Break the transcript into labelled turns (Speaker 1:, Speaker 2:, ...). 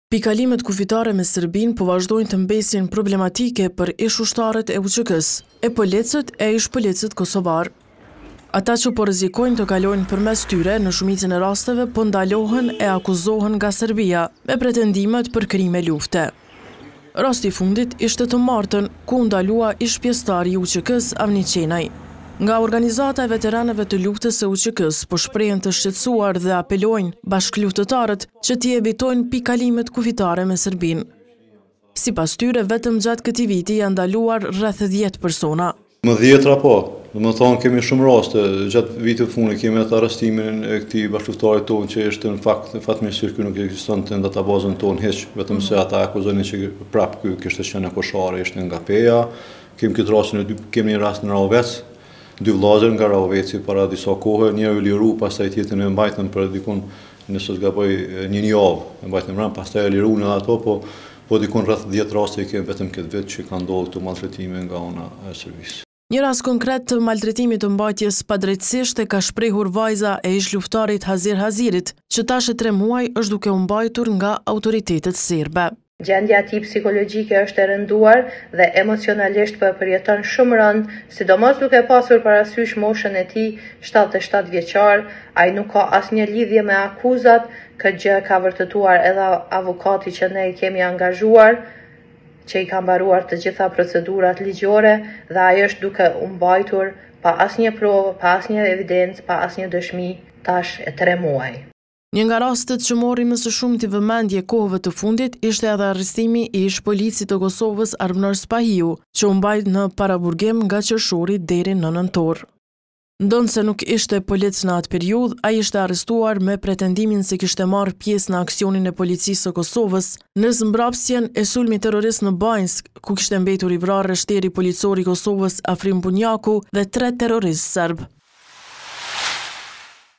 Speaker 1: Pikalimet kufitare me Serbinë po vazhdojnë të mbesin problematike për ish-ushtarët e UÇK-s, e policët e ish-policët kosovar. Ata që po rrezikojnë të kalojnë përmes tyre në shumicën e rasteve po ndalohen e akuzohen nga Serbia me pretendimet për krime lufte. Rasti i fundit ishte të martën, ku u ndalua ish-pjesëtari i UÇK-s Avni Qenaj. Nga organizata e veteranëve të luftës së UÇK-s po shprehen të shqetësuar dhe apelojnë bashkëluftëtarët që t'i evitojnë pikalimet kufitare me Serbinë. Sipas tyre, vetëm gjatë këtij viti janë ndaluar rreth 10 persona.
Speaker 2: Më 10 po, domethënë kemi shumë raste, gjatë vitit të fundit kemi atë arrestimin e këtij bashkëluftëtarit tonë që është në fakt fatmirësisht ky nuk ekzistonte në databazën tonë hiç, vetëm se ata akuzonin që prap ky kishte qenë koshare, ishte nga Peja. Kemi këtë rastin kemi një rast në Ravec, 2 vllazër nga Raveci para disa kohë, njëri u liru, pastaj tjetrin e mbajtën për dikun, nëse s'gaboj, një javë, e mbajtën mbrapa, pastaj e liruan edhe ato, po dikun rreth 10 raste kemi vetëm këtë vit që kanë ndodhur këto maltretime nga ana e Serbisë.
Speaker 1: Një rast konkret të maltretimit të mbajtjes padrejtësisht e ka shprehur vajza e ish-luftarit Hazir Hazirit, që tash 3 muaj është duke u mbajtur nga autoritetet serbe.
Speaker 3: Gjendja e tij psikologjike është e rënduar dhe emocionalisht po e përjeton shumë rënd, sidomos duke pasur parasysh moshën e tij 77 vjeçar, ai nuk ka asnjë lidhje me akuzat, këtë gjë ka vërtetuar edhe avukati që ne i kemi angazhuar, që i ka mbaruar të gjitha procedurat ligjore dhe ai është duke u mbajtur pa asnjë provë, pa asnjë evidencë, pa asnjë dëshmi tash e 3 muaj.
Speaker 1: Një nga rastet që mori më së shumti vëmendje kohëve të fundit ishte edhe arrestimi i ish-policit të Kosovës Armënor Spahiu, që u mbajt në paraburgim nga qershori deri në nëntor. Ndonse nuk ishte polic në atë periudhë, ai ishte arrestuar me pretendimin se kishte marrë pjesë në aksionin e policisë së Kosovës në zmbrapsjen e sulmit terrorist në Banjsk, ku kishte mbetur i vrarë rreshteri policor i Kosovës Afrim Bunjaku dhe 3 terroristë serb.